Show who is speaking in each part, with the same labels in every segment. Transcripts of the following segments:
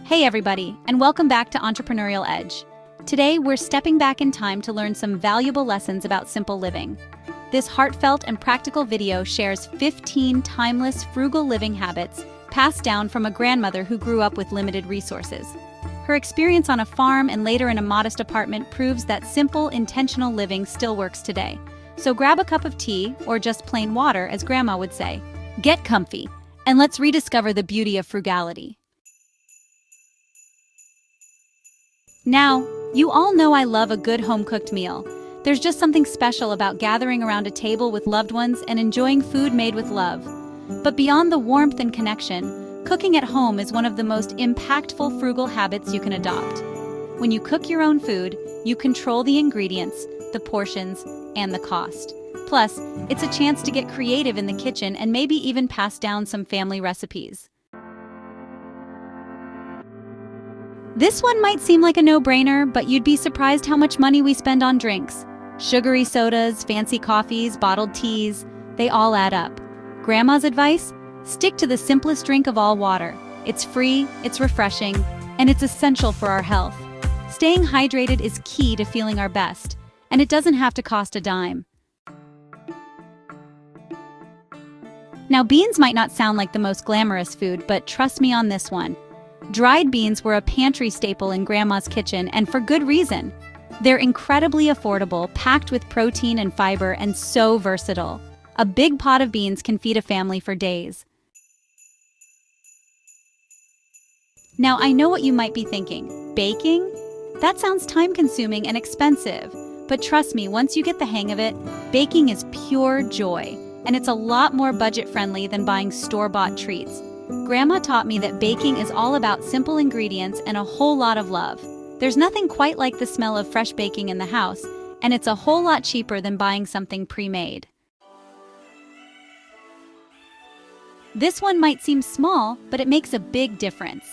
Speaker 1: Hey everybody, and welcome back to Entrepreneurial Edge. Today, we're stepping back in time to learn some valuable lessons about simple living. This heartfelt and practical video shares 15 timeless, frugal living habits passed down from a grandmother who grew up with limited resources. Her experience on a farm and later in a modest apartment proves that simple, intentional living still works today. So grab a cup of tea, or just plain water, as Grandma would say. Get comfy, and let's rediscover the beauty of frugality. Now, you all know I love a good home-cooked meal. There's just something special about gathering around a table with loved ones and enjoying food made with love. But beyond the warmth and connection, cooking at home is one of the most impactful frugal habits you can adopt. When you cook your own food, you control the ingredients, the portions, and the cost. Plus, it's a chance to get creative in the kitchen and maybe even pass down some family recipes. This one might seem like a no-brainer, but you'd be surprised how much money we spend on drinks. Sugary sodas, fancy coffees, bottled teas, they all add up. Grandma's advice? Stick to the simplest drink of all, water. It's free, it's refreshing, and it's essential for our health. Staying hydrated is key to feeling our best, and it doesn't have to cost a dime. Now, beans might not sound like the most glamorous food, but trust me on this one. Dried beans were a pantry staple in Grandma's kitchen, and for good reason. They're incredibly affordable, packed with protein and fiber, and so versatile. A big pot of beans can feed a family for days. Now, I know what you might be thinking. Baking? That sounds time-consuming and expensive. But trust me, once you get the hang of it, baking is pure joy, and it's a lot more budget-friendly than buying store-bought treats. Grandma taught me that baking is all about simple ingredients and a whole lot of love. There's nothing quite like the smell of fresh baking in the house, and it's a whole lot cheaper than buying something pre-made. This one might seem small, but it makes a big difference.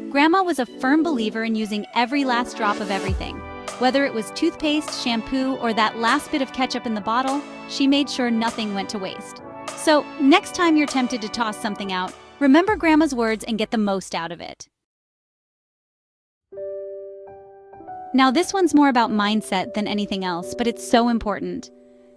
Speaker 1: Grandma was a firm believer in using every last drop of everything. Whether it was toothpaste, shampoo, or that last bit of ketchup in the bottle, she made sure nothing went to waste. So, next time you're tempted to toss something out, remember Grandma's words and get the most out of it. Now, this one's more about mindset than anything else, but it's so important.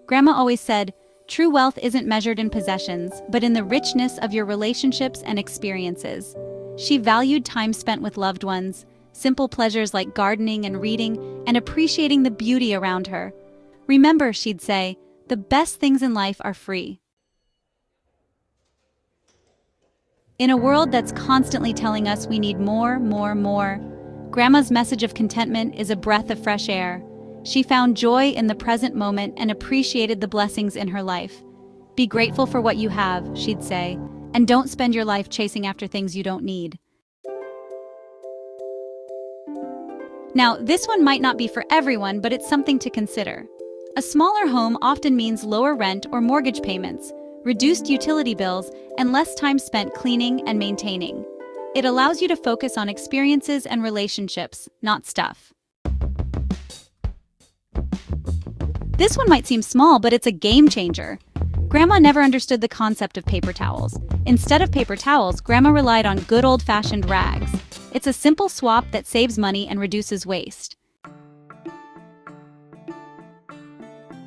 Speaker 1: Grandma always said, true wealth isn't measured in possessions, but in the richness of your relationships and experiences. She valued time spent with loved ones, simple pleasures like gardening and reading, and appreciating the beauty around her. Remember, she'd say, the best things in life are free. In a world that's constantly telling us we need more, Grandma's message of contentment is a breath of fresh air. She found joy in the present moment and appreciated the blessings in her life. Be grateful for what you have, she'd say, and don't spend your life chasing after things you don't need. Now, this one might not be for everyone, but it's something to consider. A smaller home often means lower rent or mortgage payments, reduced utility bills, and less time spent cleaning and maintaining. It allows you to focus on experiences and relationships, not stuff. This one might seem small, but it's a game changer. Grandma never understood the concept of paper towels. Instead of paper towels, Grandma relied on good old-fashioned rags. It's a simple swap that saves money and reduces waste.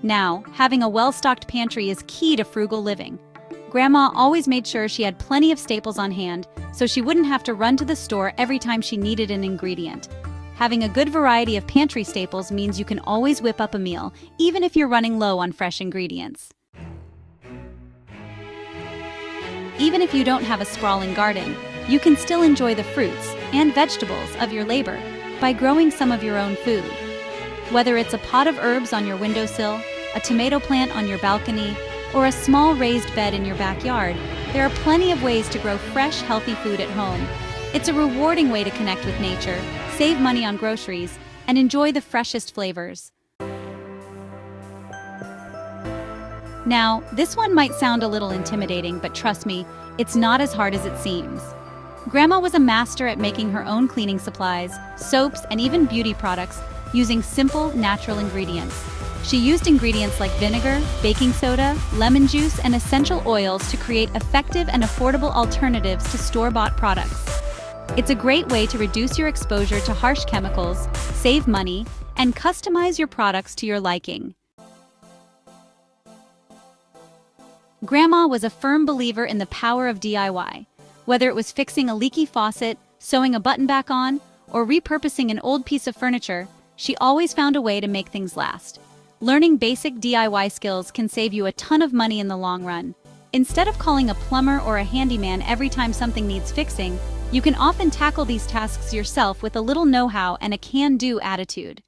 Speaker 1: Now, having a well-stocked pantry is key to frugal living. Grandma always made sure she had plenty of staples on hand, so she wouldn't have to run to the store every time she needed an ingredient. Having a good variety of pantry staples means you can always whip up a meal, even if you're running low on fresh ingredients. Even if you don't have a sprawling garden, you can still enjoy the fruits and vegetables of your labor by growing some of your own food. Whether it's a pot of herbs on your windowsill, a tomato plant on your balcony, or a small raised bed in your backyard, there are plenty of ways to grow fresh, healthy food at home. It's a rewarding way to connect with nature, save money on groceries, and enjoy the freshest flavors. Now, this one might sound a little intimidating, but trust me, it's not as hard as it seems. Grandma was a master at making her own cleaning supplies, soaps, and even beauty products using simple, natural ingredients. She used ingredients like vinegar, baking soda, lemon juice, and essential oils to create effective and affordable alternatives to store-bought products. It's a great way to reduce your exposure to harsh chemicals, save money, and customize your products to your liking. Grandma was a firm believer in the power of DIY. Whether it was fixing a leaky faucet, sewing a button back on, or repurposing an old piece of furniture, she always found a way to make things last. Learning basic DIY skills can save you a ton of money in the long run. Instead of calling a plumber or a handyman every time something needs fixing, you can often tackle these tasks yourself with a little know-how and a can-do attitude.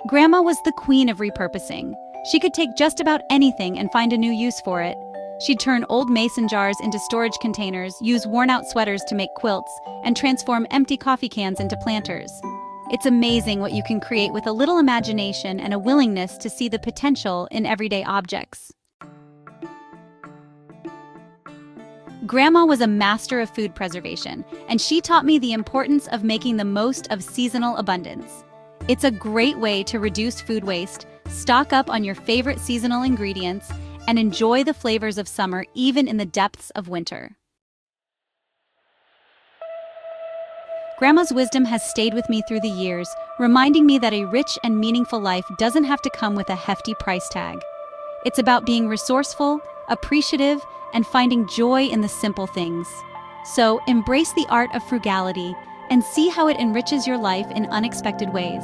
Speaker 1: Grandma was the queen of repurposing. She could take just about anything and find a new use for it. She'd turn old mason jars into storage containers, use worn-out sweaters to make quilts, and transform empty coffee cans into planters. It's amazing what you can create with a little imagination and a willingness to see the potential in everyday objects. Grandma was a master of food preservation, and she taught me the importance of making the most of seasonal abundance. It's a great way to reduce food waste, stock up on your favorite seasonal ingredients, and enjoy the flavors of summer even in the depths of winter. Grandma's wisdom has stayed with me through the years, reminding me that a rich and meaningful life doesn't have to come with a hefty price tag. It's about being resourceful, appreciative, and finding joy in the simple things. So, embrace the art of frugality and see how it enriches your life in unexpected ways.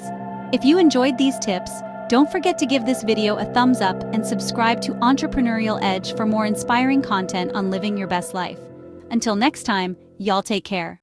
Speaker 1: If you enjoyed these tips, don't forget to give this video a thumbs up and subscribe to Entrepreneurial Edge for more inspiring content on living your best life. Until next time, y'all take care.